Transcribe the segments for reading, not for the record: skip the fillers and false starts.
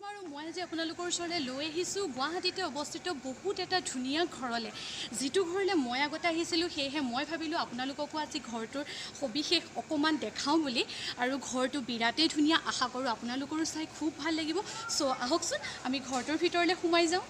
আৰু মই আজি আপোনালোকৰ ওচৰলৈ লৈ আহিছোঁ গুৱাহাটীতে অৱস্থিত বহুত এটা ধুনীয়া ঘৰলৈ, যিটো ঘৰলৈ মই আগতে আহিছিলোঁ। সেয়েহে মই ভাবিলোঁ আপোনালোককো আজি ঘৰটোৰ সবিশেষ অকণমান দেখাওঁ বুলি। আৰু ঘৰটো বিৰাটেই ধুনীয়া, আশা কৰোঁ আপোনালোকৰো চাই খুব ভাল লাগিব। চ' আহকচোন আমি ঘৰটোৰ ভিতৰলৈ সোমাই যাওঁ।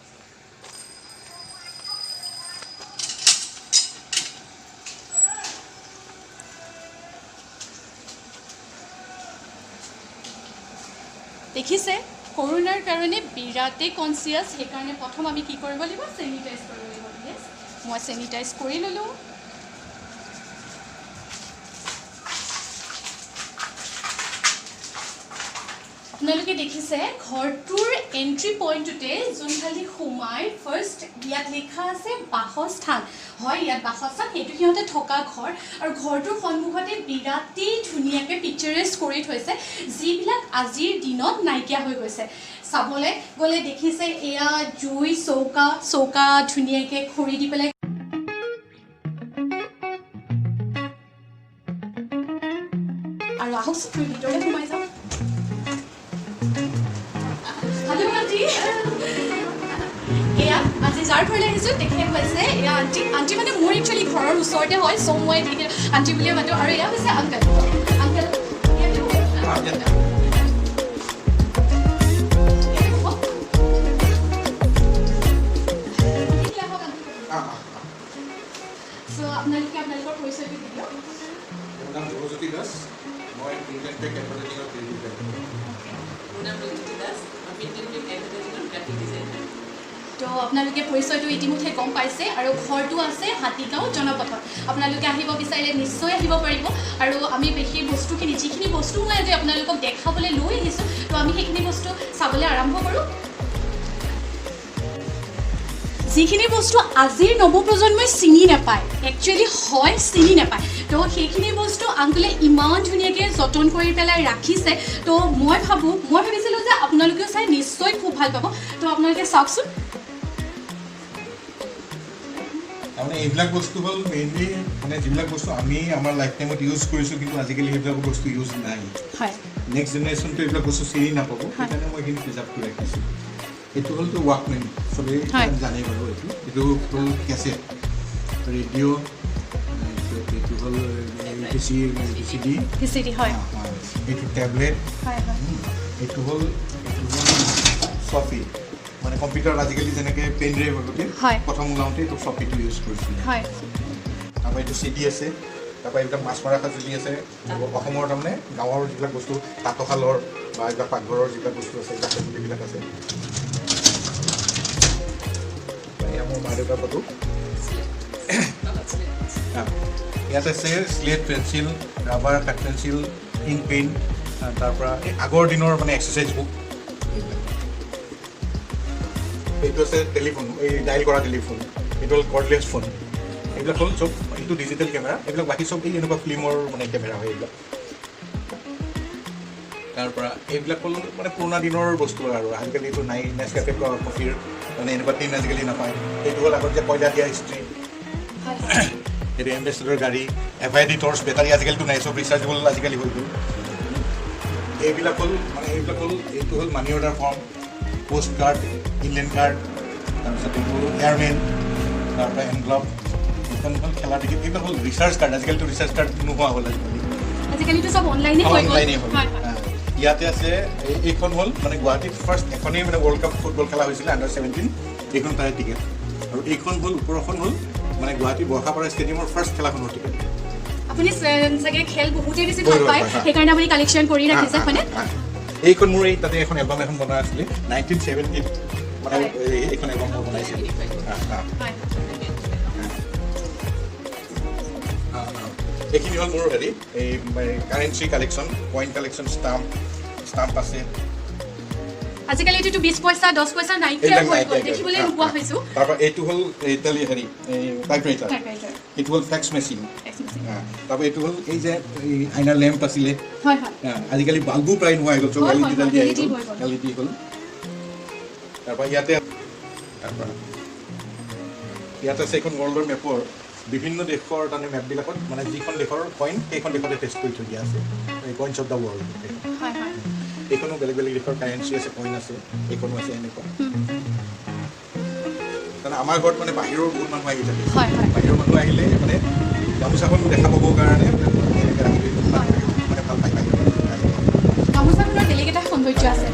দেখিছে, কৰোনাৰ কাৰণে বিৰাটেই কনচিয়াছ। সেইকাৰণে প্ৰথম আমি কি কৰিব লাগিব, চেনিটাইজ কৰিব লাগিব। মই চেনিটাইজ কৰি ল'লোঁ। আপোনালোকে দেখিছে ঘৰটোৰ এণ্ট্ৰি পইণ্টটোতে যোনফালে সোমাই ফাৰ্ষ্ট ইয়াত লিখা আছে বাসস্থান। হয়, ইয়াত বাসস্থান, সেইটো সিহঁতে থকা ঘৰ। আৰু ঘৰটোৰ সন্মুখতে বিৰাটেই ধুনীয়াকৈ পিকচাৰাইজ কৰি থৈছে, যিবিলাক আজিৰ দিনত নাইকিয়া হৈ গৈছে। চাবলৈ গ'লে দেখিছে এয়া জুই চৌকা ধুনীয়াকৈ খৰি দি পেলাই। আৰু আহকচোন তুমি ভিতৰলৈ সোমাই যাওঁ। এয়া আজি যাৰ ঘৰলৈ আহিছোঁ তেখেত হৈছে এয়া আণ্টি মানে মোৰ একচুৱেলি ঘৰৰ ওচৰতে হয়। চ' মই আণ্টি বুলিয়ে মাতোঁ। আৰু এয়া হৈছে আংকেল। চ' আপোনালোকে আপোনালোকৰ পৰিচয়টো দি দিয়ক। মোৰ নাম ধ্ৰুৱজ্যোতি দাস, মই তো আপোনালোকে পৰিচয়টো ইতিমধ্যে গম পাইছে। আৰু ঘৰটো আছে হাতীগাঁও জনপথত। আপোনালোকে আহিব বিচাৰিলে নিশ্চয় আহিব পাৰিব। আৰু আমি সেই বস্তুখিনি যিখিনি বস্তু মই আজি আপোনালোকক দেখাবলৈ লৈ আহিছোঁ, তো আমি সেইখিনি বস্তু চাবলৈ আৰম্ভ কৰোঁ। যিখিনি বস্তু আজিৰ নৱপ্ৰজন্মই চিনি নাপায়, একচুৱেলি হয় চিনি নাপায়, তো সেইখিনি বস্তু আংকুলে ইমান ধুনীয়াকৈ যতন কৰি পেলাই ৰাখিছে। তো মই ভাবিছিলোঁ যে আপোনালোকেও চাই নিশ্চয় খুব ভাল পাব। তো আপোনালোকে চাওকচোন। তাৰমানে এইবিলাক বস্তু হ'ল মেইনলি মানে যিবিলাক বস্তু আমি আমাৰ লাইফ টাইমত ইউজ কৰিছোঁ, কিন্তু আজিকালি সেইবিলাক বস্তু ইউজ নাই। হয়, নেক্সট জেনেৰেশ্যনটো এইবিলাক বস্তু চিনি নাপাব, সেইকাৰণে মই এইখিনি প্ৰিজাৰ্ভ কৰি ৰাখিছোঁ। এইটো হ'লতো ৱাকমেন, চবেই জানে বাৰু। এইটো হ'ল কেছেট, ৰেডিঅ', এইটো হ'ল VCD, হয়, এইটো টেবলেট, এইটো হ'ল চফি, মানে কম্পিউটাৰত আজিকালি যেনেকৈ পেন ড্ৰাইভ আগতে প্ৰথম ওলাওঁতে এইটো চফিটো ইউজ কৰিছিলোঁ। তাৰপৰা এইটো CD আছে, তাৰপৰা এইবিলাক মাছ মৰা সঁজুলি আছে। অসমৰ তাৰমানে গাঁৱৰ যিবিলাক বস্তু, তাঁতশালৰ বা এইবিলাক পাকঘৰৰ যিবিলাক বস্তু আছে, এইবিলাক সঁজুলিবিলাক আছে। এয়া মোৰ মা দেউতাৰ ফটো। ইয়াত আছে স্লেট, পেঞ্চিল, ৰাবাৰ, কাঠ পেঞ্চিল, ইংক পেইণ্ট, তাৰপৰা এই আগৰ দিনৰ মানে এক্সাৰচাইজ বুক। এইটো আছে টেলিফোন, এই ডাইল কৰা টেলিফোন। এইটো হ'ল কৰ্ডলেছ ফোন। এইবিলাক হ'ল চব, এইটো ডিজিটেল কেমেৰা। এইবিলাক বাকী চব এই এনেকুৱা ফিল্মৰ মানে কেমেৰা হয় এইবিলাক। তাৰপৰা এইবিলাক হ'ল মানে পুৰণা দিনৰ বস্তু আৰু আজিকালি এইটো নাই। নেচকেফে কফিৰ মানে এনেকুৱা টিন আজিকালি নাপায়। এইটো হ'ল আগত যে কয়লা দিয়া হিষ্ট্ৰী। এইটো এম্বেচেডৰ গাড়ী, FID টৰ্চ, বেটাৰী আজিকালিতো নাই, চব ৰিচাৰ্জেবল আজিকালি হৈ গ'ল। এইবিলাক হ'ল এইটো হ'ল মানি order form, post card, inland card, তাৰপিছত এইটো এয়াৰমেন, তাৰপৰা এনভলপ, এইখন হ'ল খেলা টিকেট। এইবিলাক হ'ল ৰিচাৰ্জ কাৰ্ড। আজিকালিতো ৰিচাৰ্জ কাৰ্ড নোহোৱা হ'ল আজিকালিতো চব অনলাইনে হ'ল। ইয়াতে আছে এইখন হ'ল মানে গুৱাহাটীত ফাৰ্ষ্ট এখনেই মানে ৱৰ্ল্ড কাপ ফুটবল খেলা হৈছিলে আণ্ডাৰ-17, এইখন তাৰে টিকেট। আৰু এইখন হ'ল ওপৰখন হ'ল মানে গুৱাহাটী বৰ্ষাপাৰা ষ্টেডিয়ামৰ ফাৰ্ষ্ট খেলাখনৰ টিকেট। আপুনি চাগে খেল বহুতেই বেছি ভাল পায়, সেইকাৰণে আপুনি কালেকশ্যন কৰি ৰাখিছে, হয়নে? এইখন মোৰ তাতে এখন এলবাম এখন বনোৱা আছিলে 1970 মানে এইখন এলবাম মই বনাইছিলোঁ। এইখিনি হ'ল মোৰ হেৰি এই currency collection, coin collection, stamp আছে। আজিকালি এইটো 20 পইচা 10 পইচা নাইকিয়া হৈ গ'ল, দেখিবলৈ নোপোৱা হৈছোঁ। তাৰপৰা এইটো হ'ল হেৰি টাইপৰাইটাৰ, এইটো হ'ল ফেক্স মেচিন। তাৰপৰা এইটো হ'ল এই যে আইনাৰ লেম্প আছিলে, আজিকালি বাল্বো প্ৰায় নোহোৱা হৈ গ'ল, চব LED হ'ল। তাৰপৰা ইয়াতে আছে এখন ৱৰ্ল্ডৰ মেপৰ বিভিন্ন দেশৰ তাৰমানে মেপবিলাকত মানে যিখন দেশৰ কইন সেইখন দেশতে টেষ্ট কৰি থৈ দিয়া আছে, কইনছ অফ দ্য ৱৰ্ল্ড। এইখনো বেলেগ বেলেগ দেশৰ কাৰেঞ্চি আছে, কইন আছে, এইখনো আছে এনেকুৱা। কাৰণ আমাৰ ঘৰত মানে বাহিৰৰ বহুত মানুহ আহি থাকে, বাহিৰৰ মানুহ আহিলে মানে গামোচাখন দেখা পাবৰ কাৰণে এনেকৈ ৰাখি মানে ভাল পায় বাহিৰৰ গামোচাখনৰ বেলেগ এটা সৌন্দৰ্য আছে।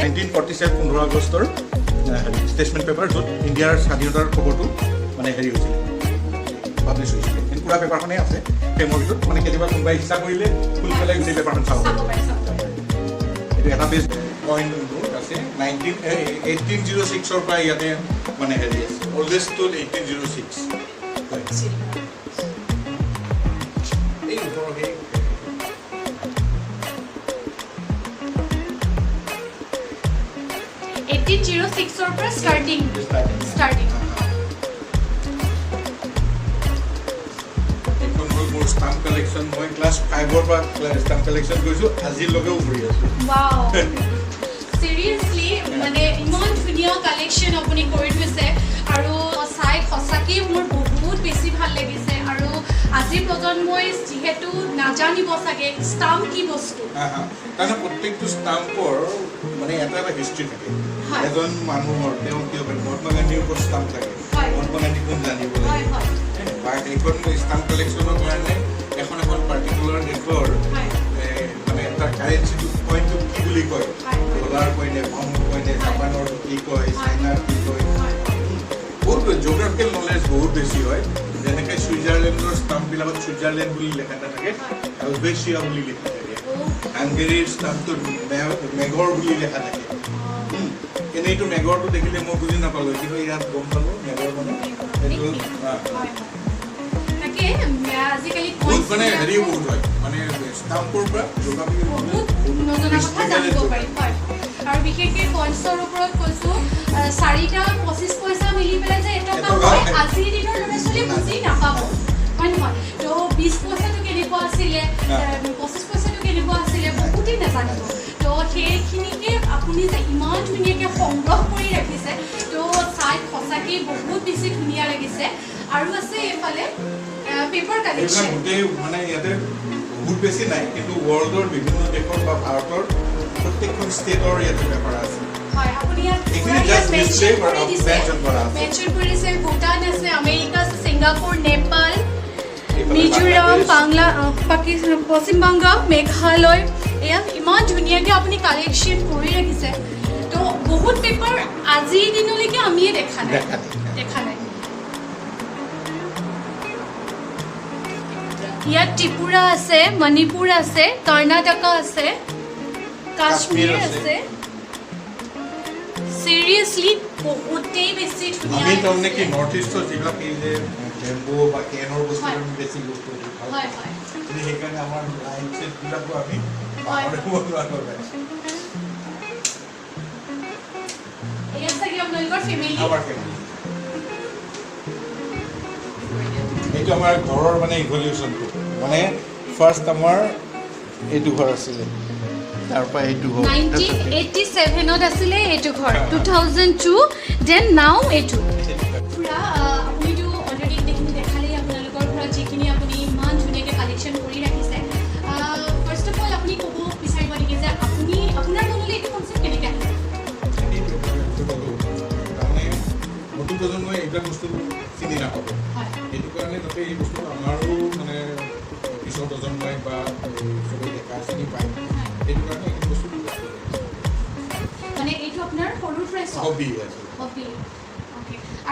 1947 15 আগষ্টৰ ষ্টেটমেণ্ট পেপাৰ, য'ত ইণ্ডিয়াৰ স্বাধীনতাৰ খবৰটো মানে হেৰি হৈছিল, পাব্লিছ হৈছিলে। পুৰা পেপাৰখনেই আছে ফ্ৰেমৰ ভিতৰত, মানে কেতিয়াবা কোনোবাই ইচ্ছা কৰিলে খুলি পেলাই গোটেই পেপাৰখন চাব পাৰে। এইটো এটা পেজ কইনবোৰ আছে 1806ৰ পৰা ইয়াতে মানে হেৰি আছে, অল্ডেষ্ট টুল 1806। এই ওপৰৰ সেই 1806ৰ পৰা ষ্টাৰ্টিং। এইখন হ'ল মোৰ ষ্টাম্প কালেকশ্যন। মই ক্লাছ 5ৰ পৰা ষ্টাম্প কালেকশ্যন কৰিছোঁ, আজিলৈকেও কৰি আছোঁ। ৱাও, চিৰিয়াছলি মানে ইমান ধুনীয়া কালেকশ্যন আপুনি কৰি থৈছে, আৰু চাই সঁচাকৈ মোৰ বহুত বেছি ভাল লাগিছে। আৰু আজিৰ প্ৰজন্মই যিহেতু নাজানিব চাগে ষ্টাম্প কি বস্তু, কাৰণ প্ৰত্যেকটো ষ্টাম্পৰ মানে এটা এটা হিষ্ট্ৰী থাকে। এজন মানুহৰ তেওঁ কিয় মহাত্মা গান্ধীৰ ওপৰত ষ্টাম্প থাকে, মহাত্মা গান্ধী কোন জানিব লাগে। বা এইখন ষ্টাম্প কালেকশ্যনৰ কাৰণে এখন এখন পাৰ্টিকুলাৰ দেশৰ মানে এটা কাৰেঞ্চিটো কইনটো কি বুলি কয়, ডলাৰ কইনে, পাউণ্ড কইনে, জাপানৰ কি কয়, চাইনাৰ কি কয়, বহুত জিঅ'গ্ৰাফিকেল নলেজ বহুত বেছি হয়। যেনেকৈ ছুইজাৰলেণ্ডৰ ষ্টাম্পবিলাকত ছুইজাৰলেণ্ড বুলি লেখা নাথাকে, এলবেচিয়া বুলি লিখা থাকে। হাংগেৰীৰ ষ্টাম্পটোত মেগৰ বুলি লেখা থাকে। এনেইতো মেগৰটো দেখিলে মই বুজি নাপালোঁ, কিন্তু ইয়াত গম পালোঁ মেগৰ মানে সেইটো আজিকালি বহুত মানে হেৰিও বহুত হয়, মানে ষ্টাম্পৰ পৰা বহুত নজনা কথা জানিব পাৰি। আৰু বিশেষকৈ কইনছৰ ওপৰত কৈছোঁ, 4টা 25 পইচা মিলি পেলাই যে এটকা হয়, আজিৰ দিনৰ ল'ৰা ছোৱালীয়ে বুজি নাপাব, হয় নহয়? তো 20 পইচাটো কেনেকুৱা আছিলে, 25 পইচাটো কেনেকুৱা আছিলে, বহুতেই নাজানিব। তো সেইখিনিকে আপুনি যে ইমান ধুনীয়াকৈ সংগ্ৰহ কৰি ৰাখিছে, তো চাই সঁচাকৈ বহুত বেছি ধুনীয়া লাগিছে। আৰু আছে এইফালে পেপাৰ কালেকশ্যন। গোটেই মানে ইয়াতে বহুত বেছি নাই, কিন্তু ৱৰ্ল্ডৰ বিভিন্ন দেশৰ বা ভাৰতৰ প্ৰত্যেকখন ষ্টেটৰ ইয়াতে পেপাৰ আছে। হয়, আপুনি ইয়াত মেনশ্যন কৰি দিছে। ভূটান আছে, আমেৰিকা আছে, ছিংগাপুৰ, নেপাল, মিজোৰাম, পশ্চিম বংগ, মেঘালয়। এয়া ইমান ধুনীয়াকৈ আপুনি কালেকশ্যন কৰি ৰাখিছে। তো বহুত পেপাৰ আজিৰ দিনলৈকে আমিয়ে দেখা নাই। ইয়াত ত্ৰিপুৰা আছে, মণিপুৰ আছে, কৰ্ণাটকা আছে, কাশ্মীৰ আছে। চিৰিয়াছলি বহুতেই বেছি ধুনীয়া। আমি তাৰমানে কি নৰ্থ ইষ্টৰ যিবিলাক এই যে বেম্বো বা কেনৰ বস্তু বেছি গুৰুত্ব দিওঁ, সেইকাৰণে আমাৰ লাইট ছেটবিলাকো আমি পাহৰিব নোৱাৰোঁ। এয়া চাগে আপোনালোকৰ ফেমিলি। এইটো আমাৰ ঘৰৰ মানে ইভলিউশ্যনটো, মানে ফাৰ্ষ্ট আমাৰ এইটো ঘৰ আছিলে, তাৰ পৰা এইটো ঘৰ 1987ত আছিলে এইটো ঘৰ, 2002, দেন নাও এইটো। পুৰা আপুনিতো অলৰেডি গোটেইখিনি দেখালেই আপোনালোকৰ ঘৰত যিখিনি আপুনি ইমান ধুনীয়াকৈ কালেকশ্যন কৰি ৰাখিছে। ফাৰ্ষ্ট অফ অল আপুনি ক'ব বিচাৰিব নেকি যে আপুনি আপোনাৰ মনলৈ এইটো কনচেপ্ট কেনেকৈ আহিছে? তাৰমানে নতুন প্ৰজন্মই এইবিলাক বস্তু চিনি নাপাব, সেইটো কাৰণে যাতে এই বস্তু আমাৰো মানে পিছৰ প্ৰজন্মই বা চবেই দেখা চিনি পায়, সেইটো কাৰণে এইখিনি বস্তু মানে এইটো আপোনাৰ সৰুৰ পৰাই হবি আছে।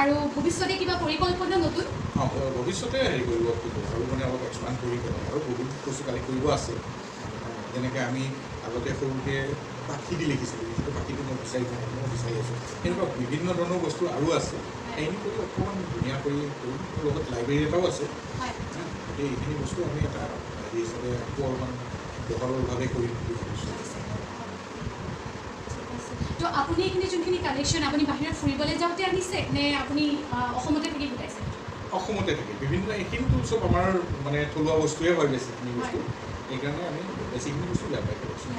আৰু ভৱিষ্যতে কিবা পৰিকল্পনা নতুন? ভৱিষ্যতে হেৰি কৰিব খোজোঁ, আৰু মানে অলপ এক্সপাণ্ড কৰি পেলাই আৰু বহুত বস্তু কালেক্ট কৰিব আছে। যেনেকৈ আমি আগতে সৰুকৈ পাখি দি লিখিছিলোঁ, যিটো পাখিটো মই বিচাৰি আছোঁ, এনেকুৱা বিভিন্ন ধৰণৰ বস্তু আৰু আছে। এইখিনি কৰি অকণমান ধুনীয়া কৰি কৰিম। লগত লাইব্ৰেৰী এটাও আছে। গতিকে এইখিনি বস্তু আমি এটা হেৰি হিচাপে আকৌ অলপমান বহলভাৱে কৰি ভাবিছোঁ। তো আপুনি এইখিনি যোনখিনি কালেকশ্যন আপুনি বাহিৰত ফুৰিবলৈ যাওঁতে আনিছে নে আপুনি অসমতে থাকি গোটাইছে? অসমতে থাকি বিভিন্ন, এইখিনিতো চব আমাৰ মানে থলুৱা বস্তুৱে হয় বেছিখিনি বস্তু, সেইকাৰণে আমি বেছিখিনি বস্তু বেয়া পাই কৰিছোঁ।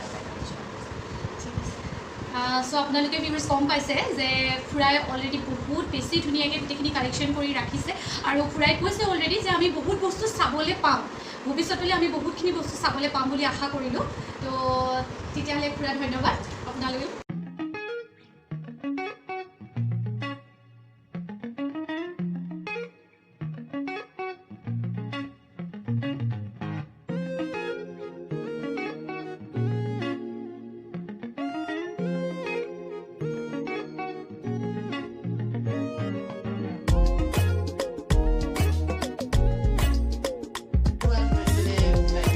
চ' আপোনালোকে ভিউৱাৰ্ছ গম পাইছে যে খুৰাই অলৰেডি বহুত বেছি ধুনীয়াকৈ গোটেইখিনি কালেকশ্যন কৰি ৰাখিছে আৰু খুৰাই কৈছে অলৰেডি যে আমি বহুত বস্তু চাবলৈ পাম ভৱিষ্যতলৈ আমি বহুতখিনি বস্তু চাবলৈ পাম বুলি আশা কৰিলোঁ তো তেতিয়াহ'লে খুৰা ধন্যবাদ আপোনালোকে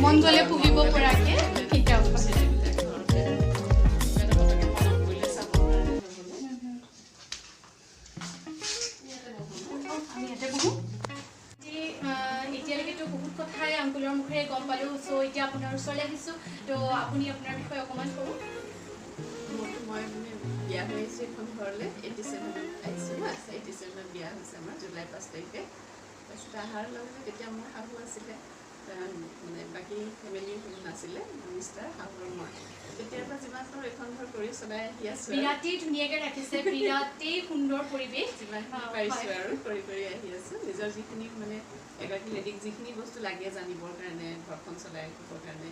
মন গ'লে পুহিব পৰাকৈ শিকাওক আমি ইয়াতে বহোঁ এতিয়ালৈকেতো বহুত কথাই আংকুলৰ মুখেৰে গম পালোঁ চ' এতিয়া আপোনাৰ ওচৰলৈ আহিছোঁ তো আপুনি আপোনাৰ বিষয়ে অকণমান কওক মই মানে বিয়া হৈ আহিছোঁ এখন ঘৰলৈ 87 আহিছোঁ না 87 বিয়া হৈছে আমাৰ জুলাই 5 তাৰিখে তাৰপিছত অহাৰ লগে তেতিয়া মোৰ শাহু আছিলে মানে বাকী ফেমিলি কোনো নাছিলে মিষ্টাৰ শাহু আৰু মই তেতিয়াৰ পৰা যিমান পাৰোঁ এখন ঘৰ কৰি চলাই আহি আছোঁ বিৰাটেই ধুনীয়াকৈ ৰাখিছে বিৰাটেই সুন্দৰ পৰিৱেশ যিমানখিনি পাৰিছোঁ আৰু কৰি আহি আছোঁ নিজৰ যিখিনি মানে এগৰাকী লেডিক যিখিনি বস্তু লাগে জানিবৰ কাৰণে ঘৰখন চলাই ৰাখিবৰ কাৰণে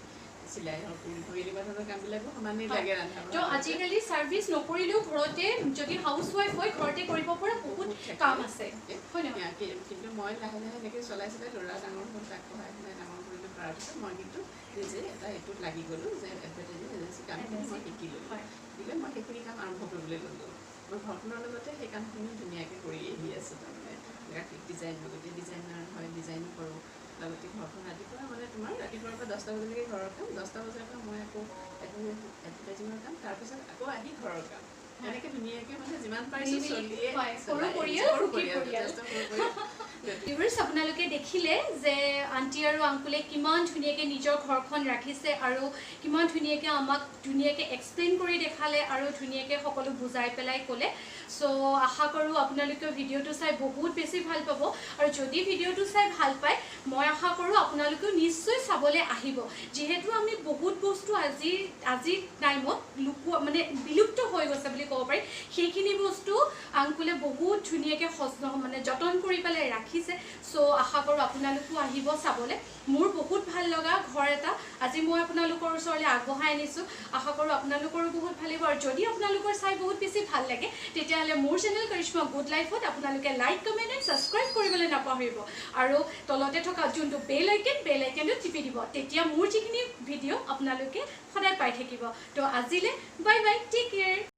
চিলাই হওক এনেকুৱা ধৰণৰ কামবিলাকো সমানেই লাগে ৰন্ধা তো আজিকালি ছাৰ্ভিচ নকৰিলেও ঘৰতে যদি হাউচ ৱাইফ হয় ঘৰতে কৰিব পৰা বহুত কাম আছে হয় নহয় কিন্তু মই লাহে লাহে এনেকৈ চলাই ল'ৰা ডাঙৰ হ'ল তাক পঢ়াই শুনাই ডাঙৰ কৰিলোঁ কৰাৰ পিছত মই কিন্তু নিজে এটা এইটোত লাগি গ'লোঁ যে এডভাৰটাইজিং এজেঞ্চি কামখিনি মই শিকিলোঁ শিকিলে মই সেইখিনি কাম আৰম্ভ কৰিবলৈ ল'লোঁ মই ঘৰখনৰ লগতে সেই কামখিনি ধুনীয়াকৈ কৰি আহি আছোঁ তাৰমানে গ্ৰাফিক ডিজাইন লগতে ডিজাইনাৰ হয় ডিজাইনো কৰোঁ লগতে ঘৰখন ৰাতিপুৱা মানে তোমাৰ ৰাতিপুৱাৰ পৰা 10টা বজালৈকে ঘৰৰ কাম 10টা বজাৰ পৰা মই আকৌ এডভাৰটাইজিঙৰ কাম তাৰপিছত আকৌ আহি ঘৰৰ কাম এনেকৈ ধুনীয়াকৈ মানে যিমান পাৰিছোঁ চলিয়ে ভিউৱাৰ্ছ আপোনালোকে দেখিলে যে আণ্টি আৰু আংকুলে কিমান ধুনীয়াকৈ নিজৰ ঘৰখন ৰাখিছে আৰু কিমান ধুনীয়াকৈ আমাক ধুনীয়াকৈ এক্সপ্লেইন কৰি দেখালে আৰু ধুনীয়াকৈ সকলো বুজাই পেলাই ক'লে চ' আশা কৰোঁ আপোনালোকে ভিডিঅ'টো চাই বহুত বেছি ভাল পাব আৰু যদি ভিডিঅ'টো চাই ভাল পায় মই আশা কৰোঁ আপোনালোকেও নিশ্চয় চাবলৈ আহিব যিহেতু আমি বহুত বস্তু আজিৰ টাইমত মানে বিলুপ্ত হৈ গৈছে বুলি ক'ব পাৰি সেইখিনি বস্তু আংকুলে বহুত ধুনীয়াকৈ মানে যতন কৰি পেলাই ৰাখিছে চ' আশা কৰোঁ আপোনালোকো আহিব চাবলৈ মোৰ বহুত ভাল লগা ঘৰ এটা আজি মই আপোনালোকৰ ওচৰলৈ আগবঢ়াই আনিছোঁ আশা কৰোঁ আপোনালোকৰো বহুত ভাল লাগিব আৰু যদি আপোনালোকৰ চাই বহুত বেছি ভাল লাগে তেতিয়াহ'লে মোৰ চেনেল কৰিশ্মা গুড লাইফত আপোনালোকে লাইক কমেণ্ট এণ্ড ছাবস্ক্ৰাইব কৰিবলৈ নাপাহৰিব আৰু তলতে থকা যোনটো বেল আইকনটো টিপি দিব তেতিয়া মোৰ যিখিনি ভিডিঅ' আপোনালোকে সদায় পাই থাকিব তো আজিলৈ বাই বাই টেক কেয়াৰ